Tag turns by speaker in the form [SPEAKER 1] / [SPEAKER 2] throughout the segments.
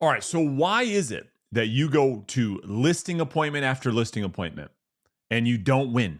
[SPEAKER 1] All right. So why is it that you go to listing appointment after listing appointment and you don't win?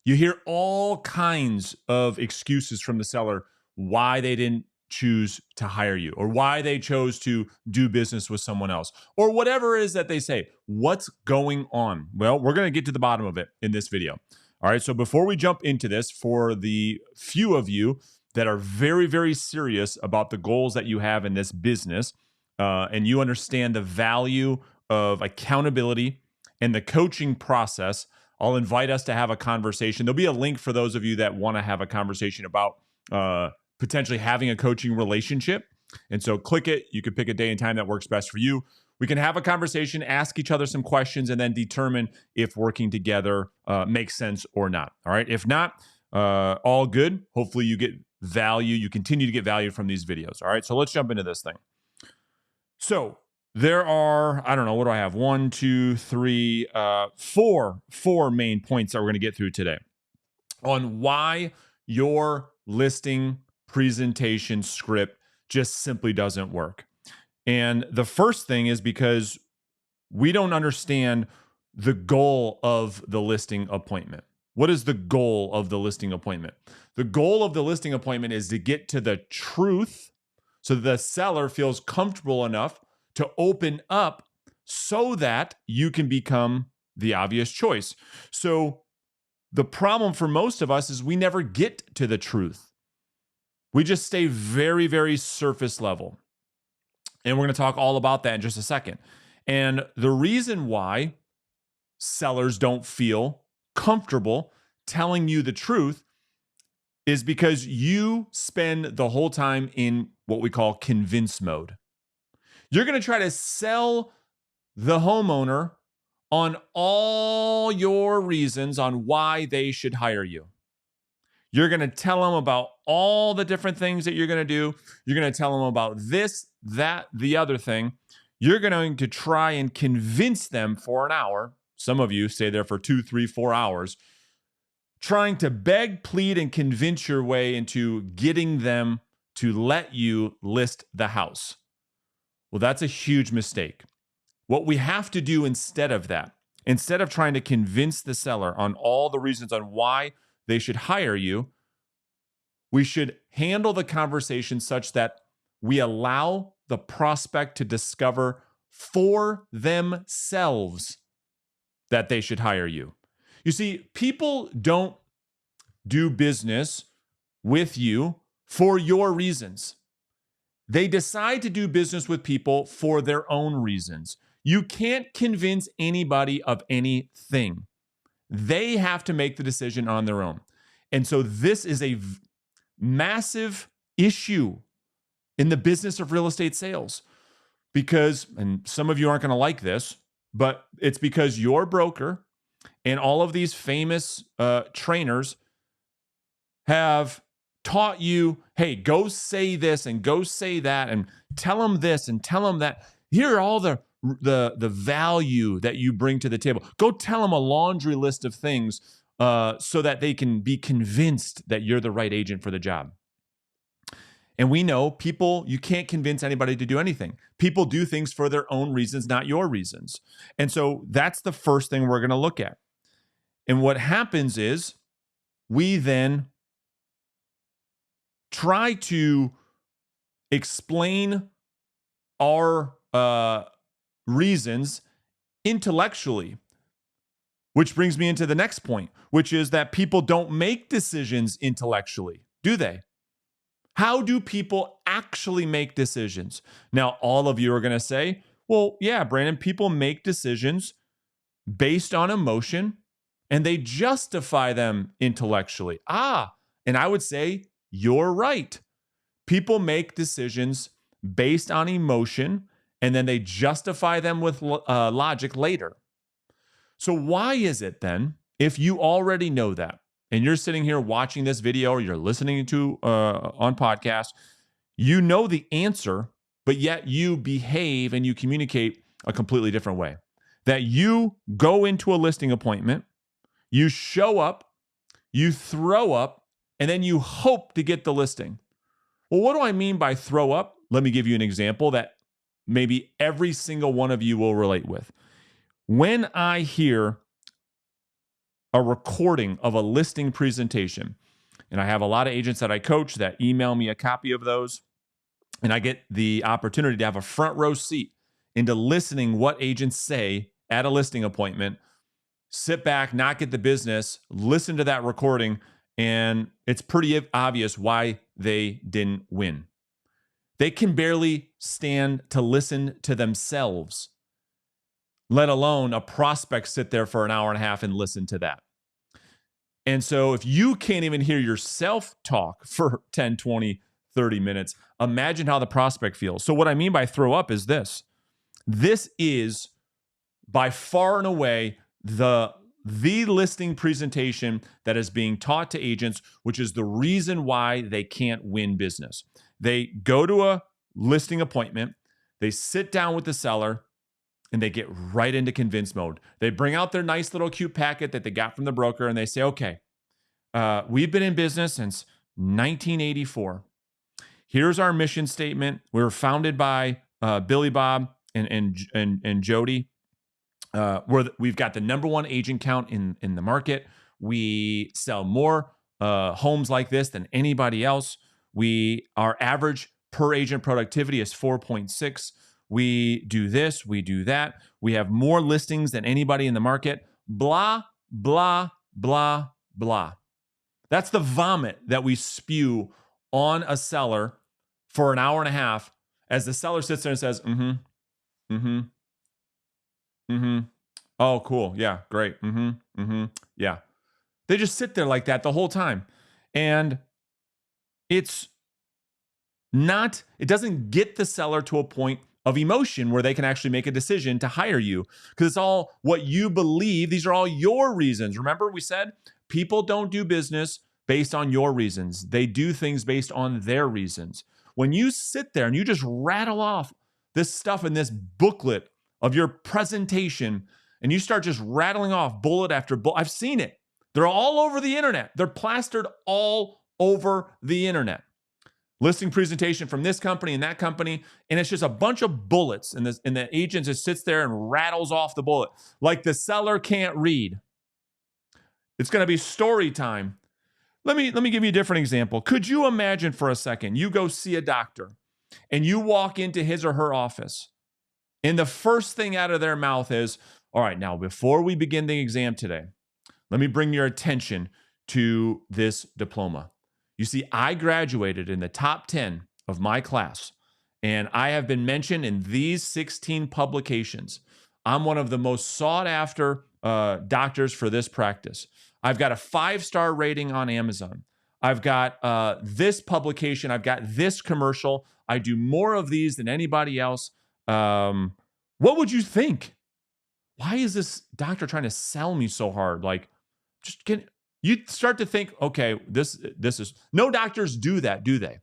[SPEAKER 1] You hear all kinds of excuses from the seller why they didn't choose to hire you or why they chose to do business with someone else or whatever it is that they say. What's going on? Well, we're going to get to the bottom of it in this video. All right. So before we jump into this, for the few of you that are very, very serious about the goals that you have in this business, and you understand the value of accountability and the coaching process, I'll invite us to have a conversation. There'll be a link for those of you that want to have a conversation about potentially having a coaching relationship. And so click it. You can pick a day and time that works best for you. We can have a conversation, ask each other some questions, and then determine if working together makes sense or not. All right. If not, all good. Hopefully you get value. You continue to get value from these videos. All right. So let's jump into this thing. So there are, I don't know, what do I have? 1, 2, 3, 4 main points that we're going to get through today on why your listing presentation script just simply doesn't work. And the first thing is because we don't understand the goal of the listing appointment. What is the goal of the listing appointment? The goal of the listing appointment is to get to the truth so the seller feels comfortable enough to open up so that you can become the obvious choice. So the problem for most of us is we never get to the truth. We just stay very, very surface level. And we're going to talk all about that in just a second. And the reason why sellers don't feel comfortable telling you the truth is because you spend the whole time in what we call convince mode. You're going to try to sell the homeowner on all your reasons on why they should hire you. You're going to tell them about all the different things that you're going to do. You're going to tell them about this, that, the other thing. You're going to try and convince them for an hour. Some of you stay there for 2, 3, 4 hours, trying to beg, plead, and convince your way into getting them to let you list the house. Well, that's a huge mistake. What we have to do instead of that, instead of trying to convince the seller on all the reasons on why they should hire you, we should handle the conversation such that we allow the prospect to discover for themselves that they should hire you. You see, people don't do business with you for your reasons. They decide to do business with people for their own reasons. You can't convince anybody of anything. They have to make the decision on their own. And so this is a massive issue in the business of real estate sales because, and some of you aren't going to like this, but it's because your broker and all of these famous trainers have taught you, hey, go say this and go say that and tell them this and tell them that. Here are all the value that you bring to the table. Go tell them a laundry list of things so that they can be convinced that you're the right agent for the job. And we know people, you can't convince anybody to do anything. People do things for their own reasons, not your reasons. And so that's the first thing we're going to look at. And what happens is we then try to explain our reasons intellectually, which brings me into the next point, which is that people don't make decisions intellectually, do they? How do people actually make decisions? Now, all of you are going to say, well, yeah, Brandon, people make decisions based on emotion and they justify them intellectually. And I would say, you're right. People make decisions based on emotion and then they justify them with logic later. So why is it then, if you already know that, and you're sitting here watching this video or you're listening to on podcast, you know the answer, but yet you behave and you communicate a completely different way? That you go into a listing appointment, you show up, you throw up, and then you hope to get the listing. Well, what do I mean by throw up? Let me give you an example that maybe every single one of you will relate with. When I hear a recording of a listing presentation, and I have a lot of agents that I coach that email me a copy of those, and I get the opportunity to have a front row seat into listening what agents say at a listing appointment, sit back, not get the business, listen to that recording, and it's pretty obvious why they didn't win. They can barely stand to listen to themselves, let alone a prospect sit there for an hour and a half and listen to that. And so if you can't even hear yourself talk for 10, 20, 30 minutes, imagine how the prospect feels. So what I mean by throw up is this. This is by far and away the listing presentation that is being taught to agents, which is the reason why they can't win business. They go to a listing appointment, they sit down with the seller, and they get right into convince mode. They bring out their nice little cute packet that they got from the broker, and they say, okay, we've been in business since 1984. Here's our mission statement. We were founded by Billy Bob and Jody. We've got the number one agent count in the market. We sell more homes like this than anybody else. Our average per agent productivity is 4.6. We do this, we do that. We have more listings than anybody in the market. Blah, blah, blah, blah. That's the vomit that we spew on a seller for an hour and a half as the seller sits there and says, oh, cool. Yeah, great. Yeah. They just sit there like that the whole time. And it doesn't get the seller to a point of emotion where they can actually make a decision to hire you because it's all what you believe. These are all your reasons. Remember, we said people don't do business based on your reasons. They do things based on their reasons. When you sit there and you just rattle off this stuff in this booklet of your presentation and you start just rattling off bullet after bullet, I've seen it. They're all over the internet. They're plastered all over the internet. Listing presentation from this company and that company, and it's just a bunch of bullets, and the agent just sits there and rattles off the bullet like the seller can't read. It's going to be story time. Let me give you a different example. Could you imagine for a second, you go see a doctor and you walk into his or her office and the first thing out of their mouth is, all right, now before we begin the exam today, let me bring your attention to this diploma. You see, I graduated in the top 10 of my class, and I have been mentioned in these 16 publications. I'm one of the most sought after doctors for this practice. I've got a 5-star rating on Amazon. I've got this publication. I've got this commercial. I do more of these than anybody else. What would you think? Why is this doctor trying to sell me so hard? Like, you start to think, okay, this is, no doctors do that, do they?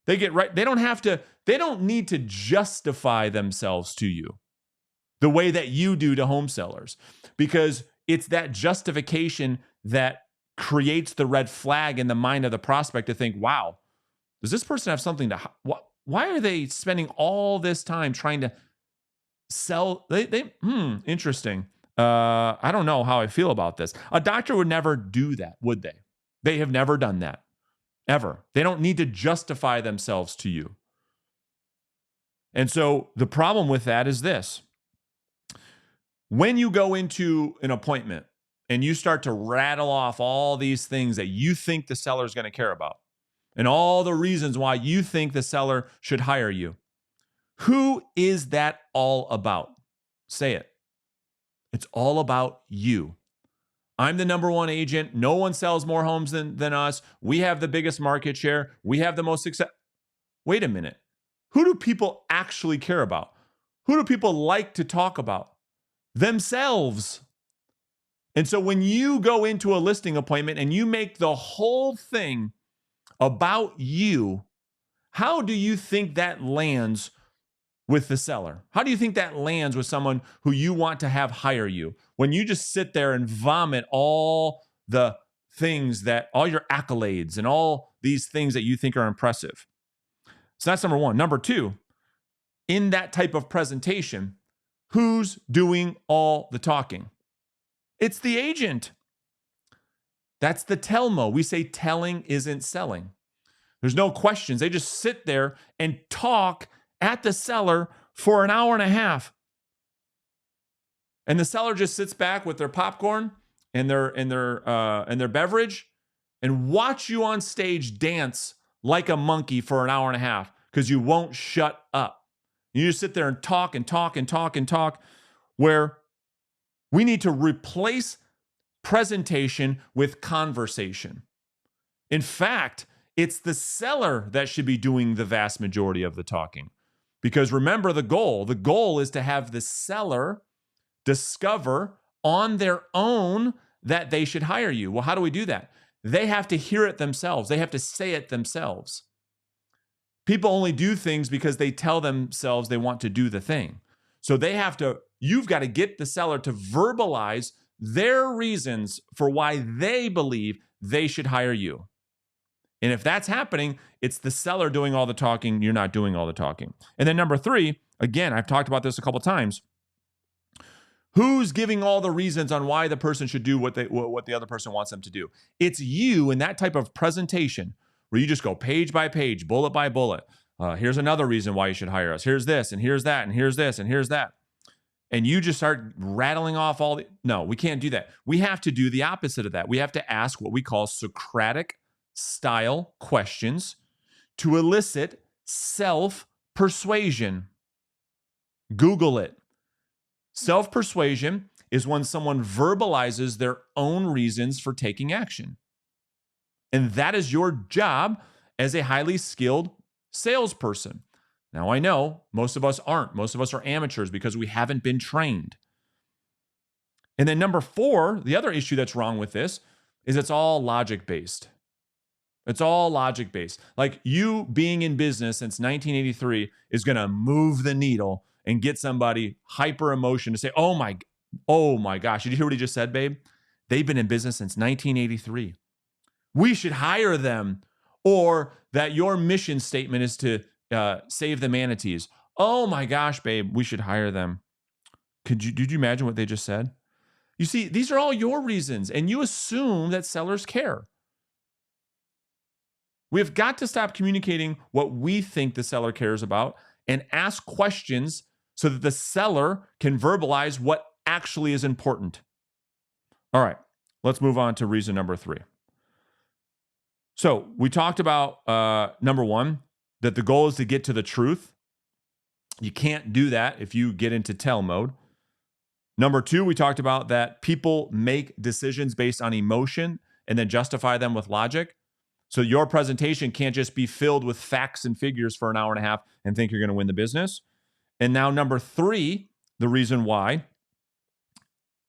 [SPEAKER 1] They get right. They don't need to justify themselves to you the way that you do to home sellers, because it's that justification that creates the red flag in the mind of the prospect to think, wow, does this person have something to, why are they spending all this time trying to sell? Interesting. I don't know how I feel about this. A doctor would never do that, would they? They have never done that, ever. They don't need to justify themselves to you. And so the problem with that is this. When you go into an appointment and you start to rattle off all these things that you think the seller is going to care about and all the reasons why you think the seller should hire you, who is that all about? Say it. It's all about you. I'm the number one agent. No one sells more homes than us. We have the biggest market share. We have the most success. Wait a minute. Who do people actually care about? Who do people like to talk about? Themselves. And so when you go into a listing appointment and you make the whole thing about you, how do you think that lands with the seller? How do you think that lands with someone who you want to have hire you when you just sit there and vomit all the things all your accolades and all these things that you think are impressive? So that's number one. Number two, in that type of presentation, who's doing all the talking? It's the agent. That's the Telmo. We say telling isn't selling. There's no questions. They just sit there and talk at the seller for an hour and a half. And the seller just sits back with their popcorn and their beverage and watch you on stage dance like a monkey for an hour and a half because you won't shut up. You just sit there and talk and talk and talk and talk, where we need to replace presentation with conversation. In fact, it's the seller that should be doing the vast majority of the talking. Because remember the goal. The goal is to have the seller discover on their own that they should hire you. Well, how do we do that? They have to hear it themselves. They have to say it themselves. People only do things because they tell themselves they want to do the thing. So you've got to get the seller to verbalize their reasons for why they believe they should hire you. And if that's happening, it's the seller doing all the talking. You're not doing all the talking. And then number 3, again, I've talked about this a couple times. Who's giving all the reasons on why the person should do what the other person wants them to do? It's you in that type of presentation where you just go page by page, bullet by bullet. Here's another reason why you should hire us. Here's this, and here's that, and here's this, and here's that. And you just start rattling off No, we can't do that. We have to do the opposite of that. We have to ask what we call Socratic style questions to elicit self-persuasion. Google it. Self-persuasion is when someone verbalizes their own reasons for taking action. And that is your job as a highly skilled salesperson. Now, I know most of us aren't. Most of us are amateurs because we haven't been trained. And then number 4, the other issue that's wrong with this is it's all logic-based. It's all logic-based. Like, you being in business since 1983 is going to move the needle and get somebody hyper emotion to say, oh my gosh, did you hear what he just said, babe? They've been in business since 1983. We should hire them. Or that your mission statement is to save the manatees. Oh my gosh, babe, we should hire them. Did you imagine what they just said? You see, these are all your reasons, and you assume that sellers care. We've got to stop communicating what we think the seller cares about and ask questions so that the seller can verbalize what actually is important. All right, let's move on to reason number 3. So we talked about number 1, that the goal is to get to the truth. You can't do that if you get into tell mode. Number 2, we talked about that people make decisions based on emotion and then justify them with logic. So your presentation can't just be filled with facts and figures for an hour and a half and think you're going to win the business. And now number 3, the reason why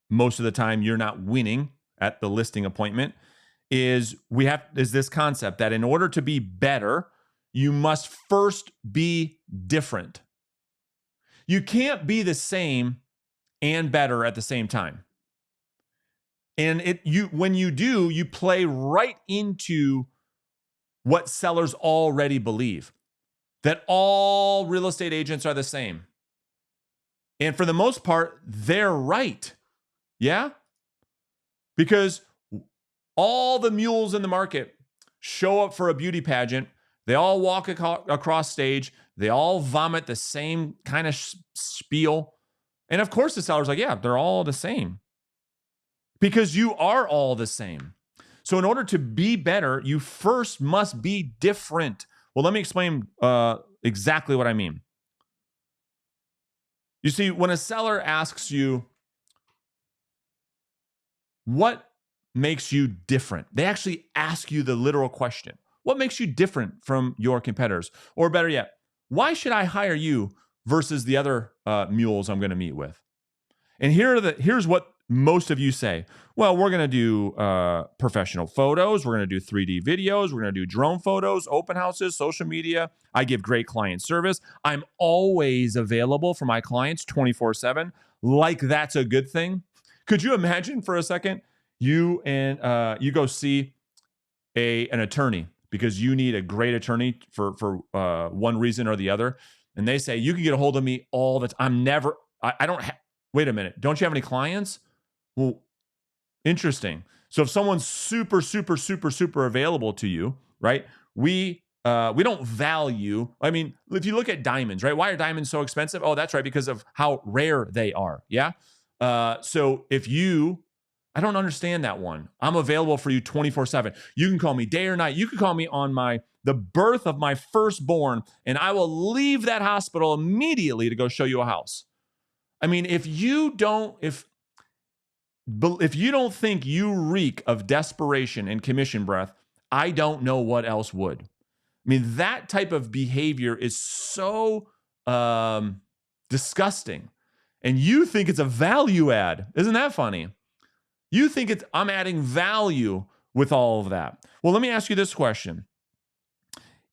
[SPEAKER 1] most of the time you're not winning at the listing appointment is this concept that in order to be better, you must first be different. You can't be the same and better at the same time. And when you do, you play right into what sellers already believe, that all real estate agents are the same. And for the most part, they're right. Yeah? Because all the mules in the market show up for a beauty pageant. They all walk across stage. They all vomit the same kind of spiel. And of course, the seller's like, yeah, they're all the same. Because you are all the same. So in order to be better, you first must be different. Well, let me explain exactly what I mean. You see, when a seller asks you, what makes you different? They actually ask you the literal question. What makes you different from your competitors? Or better yet, why should I hire you versus the other mules I'm going to meet with? And here's what most of you say. Well, we're going to do professional photos. We're going to do 3D videos. We're going to do drone photos, open houses, social media. I give great client service. I'm always available for my clients 24/7. Like that's a good thing. Could you imagine for a second, you go see an attorney because you need a great attorney for one reason or the other. and they say, you can get a hold of me all the time. I'm never, I don't, wait a minute. Don't you have any clients? Well, interesting. So if someone's super, super, super, super available to you, right? We don't value. I mean, if you look at diamonds, right? Why are diamonds so expensive? Oh, that's right, because of how rare they are. Yeah. So if you, I don't understand that one. I'm available for you 24/7. You can call me day or night. You can call me on the birth of my firstborn, and I will leave that hospital immediately to go show you a house. I mean, if you don't think you reek of desperation and commission breath, I don't know what else would. I mean, that type of behavior is so disgusting. And you think it's a value add. Isn't that funny? You think I'm adding value with all of that. Well, let me ask you this question.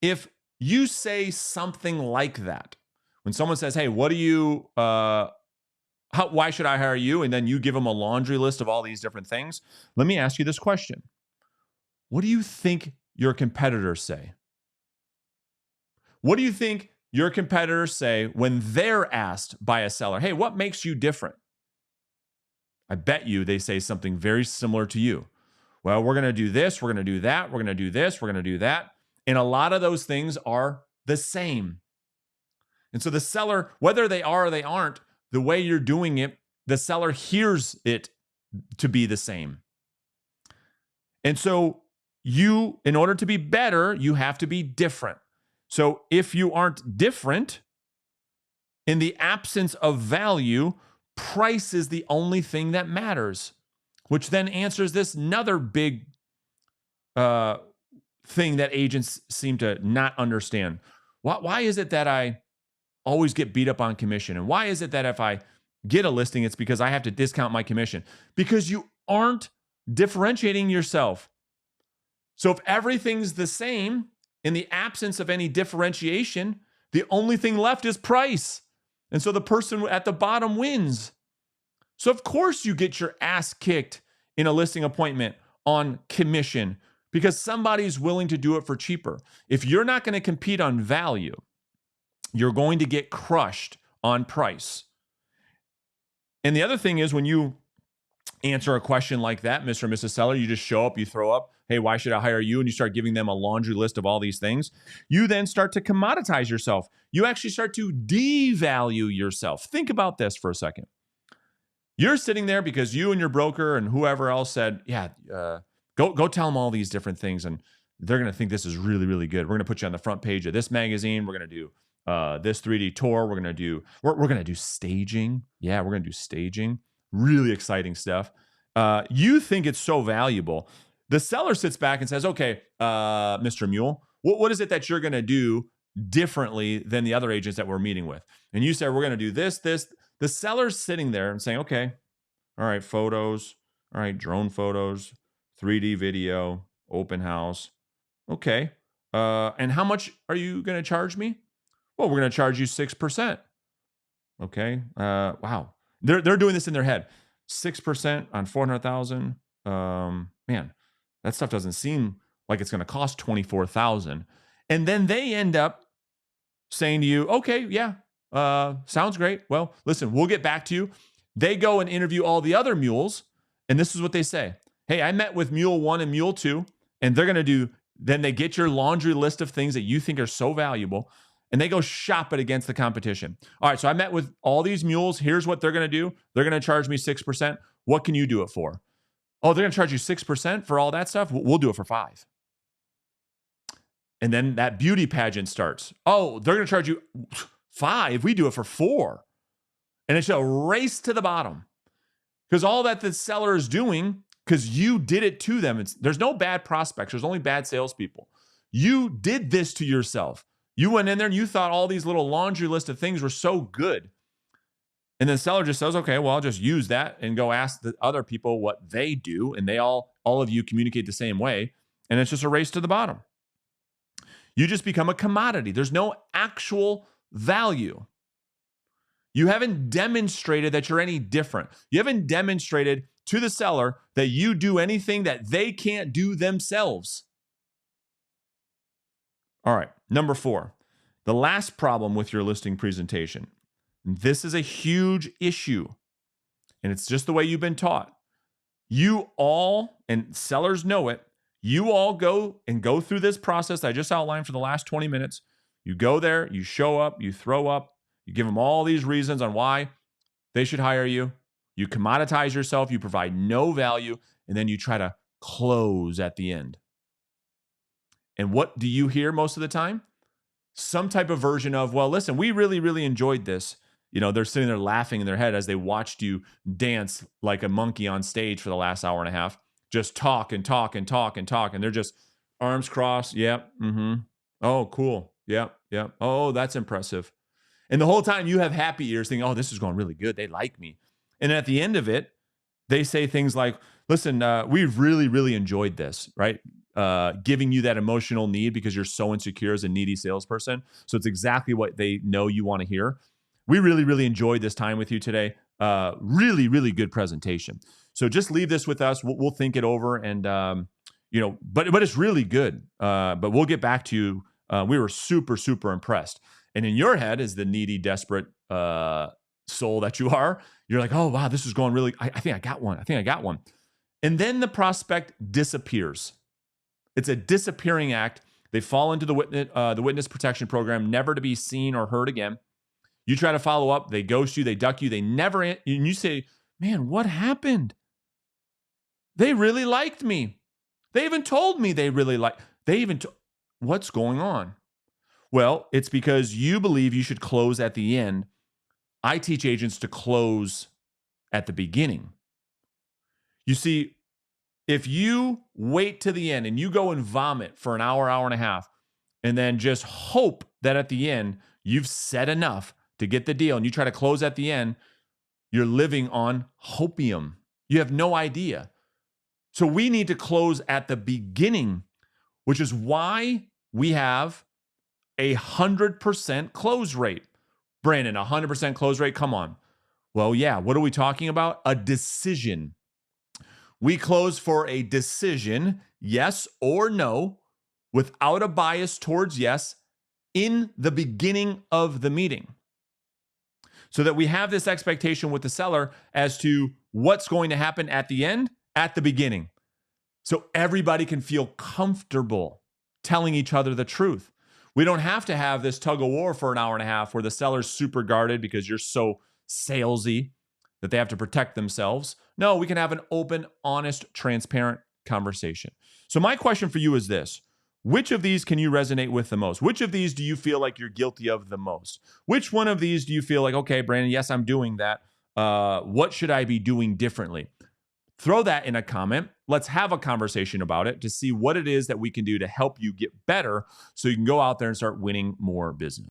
[SPEAKER 1] If you say something like that, when someone says, hey, what do you, why should I hire you? And then you give them a laundry list of all these different things. Let me ask you this question. What do you think your competitors say? What do you think your competitors say when they're asked by a seller, hey, what makes you different? I bet you they say something very similar to you. Well, we're going to do this, we're going to do that, we're going to do this, we're going to do that. And a lot of those things are the same. And so the seller, whether they are or they aren't, the way you're doing it, the seller hears it to be the same. And so you, in order to be better, you have to be different. So if you aren't different, in the absence of value, price is the only thing that matters, which then answers this another big thing that agents seem to not understand. Why is it that I always get beat up on commission? And why is it that if I get a listing, it's because I have to discount my commission? Because you aren't differentiating yourself. So if everything's the same, in the absence of any differentiation, the only thing left is price. And so the person at the bottom wins. So of course you get your ass kicked in a listing appointment on commission because somebody's willing to do it for cheaper. If you're not going to compete on value, you're going to get crushed on price. And the other thing is, when you answer a question like that, Mr. and Mrs. Seller, you just show up, you throw up, hey, why should I hire you? And you start giving them a laundry list of all these things. You then start to commoditize yourself. You actually start to devalue yourself. Think about this for a second. You're sitting there because you and your broker and whoever else said, yeah, go tell them all these different things, and they're going to think this is really, really good. We're going to put you on the front page of this magazine. We're going to do this 3D tour. We're going to do staging. Yeah, we're going to do staging. Really exciting stuff. You think it's so valuable. The seller sits back and says, okay, Mr. Mule, what is it that you're going to do differently than the other agents that we're meeting with? And you say, we're going to do this. The seller's sitting there and saying, okay, all right, photos, all right, drone photos, 3D video, open house. Okay. And how much are you going to charge me? Well, we're going to charge you 6%. Okay. Wow. They're doing this in their head. 6% on 400,000. Man, that stuff doesn't seem like it's going to cost 24,000. And then they end up saying to you, okay, yeah, sounds great. Well, listen, we'll get back to you. They go and interview all the other mules. And this is what they say. Hey, I met with mule 1 and mule 2, and they're going to do, then they get your laundry list of things that you think are so valuable, and they go shop it against the competition. All right, so I met with all these mules. Here's what they're going to do. They're going to charge me 6%. What can you do it for? Oh, they're going to charge you 6% for all that stuff? We'll do it for 5. And then that beauty pageant starts. Oh, they're going to charge you 5. We do it for 4. And it's a race to the bottom. Because all that the seller is doing, because you did it to them, there's no bad prospects. There's only bad salespeople. You did this to yourself. You went in there and you thought all these little laundry list of things were so good. And then the seller just says, okay, well, I'll just use that and go ask the other people what they do. And they all of you communicate the same way. And it's just a race to the bottom. You just become a commodity. There's no actual value. You haven't demonstrated that you're any different. You haven't demonstrated to the seller that you do anything that they can't do themselves. All right, number 4. The last problem with your listing presentation, this is a huge issue, and it's just the way you've been taught. You all, and sellers know it, you all go through this process I just outlined for the last 20 minutes. You go there, you show up, you throw up, you give them all these reasons on why they should hire you. You commoditize yourself, you provide no value, and then you try to close at the end. And what do you hear most of the time? Some type of version of, well, listen, we really, really enjoyed this. You know, they're sitting there laughing in their head as they watched you dance like a monkey on stage for the last hour and a half. Just talk and talk and talk and talk. And they're just arms crossed. Yep. Oh, cool. Yep. Yep. Oh, that's impressive. And the whole time you have happy ears thinking, oh, this is going really good. They like me. And at the end of it, they say things like, listen, we've really, really enjoyed this, right? Giving you that emotional need because you're so insecure as a needy salesperson. So it's exactly what they know you want to hear. We really, really enjoyed this time with you today. Really, really good presentation. So just leave this with us. We'll think it over, and but it's really good. But we'll get back to you. We were super, super impressed. And in your head, as the needy, desperate soul that you are, you're like, oh wow, this is going really. I think I got one. I think I got one. And then the prospect disappears. It's a disappearing act. They fall into the witness protection program, never to be seen or heard again. You try to follow up, they ghost you, they duck you, they never, and you say, man, what happened? They really liked me. They even told me what's going on? Well, it's because you believe you should close at the end. I teach agents to close at the beginning. You see, if you wait to the end and you go and vomit for an hour, hour and a half, and then just hope that at the end you've said enough to get the deal and you try to close at the end, you're living on hopium. You have no idea. So we need to close at the beginning, which is why we have 100% close rate. Brandon, 100% close rate? Come on. Well, yeah. What are we talking about? A decision. We close for a decision, yes or no, without a bias towards yes, in the beginning of the meeting. So that we have this expectation with the seller as to what's going to happen at the end, at the beginning. So everybody can feel comfortable telling each other the truth. We don't have to have this tug of war for an hour and a half where the seller's super guarded because you're so salesy that they have to protect themselves. No, we can have an open, honest, transparent conversation. So my question for you is this. Which of these can you resonate with the most? Which of these do you feel like you're guilty of the most? Which one of these do you feel like, okay, Brandon, yes, I'm doing that. What should I be doing differently? Throw that in a comment. Let's have a conversation about it to see what it is that we can do to help you get better so you can go out there and start winning more business.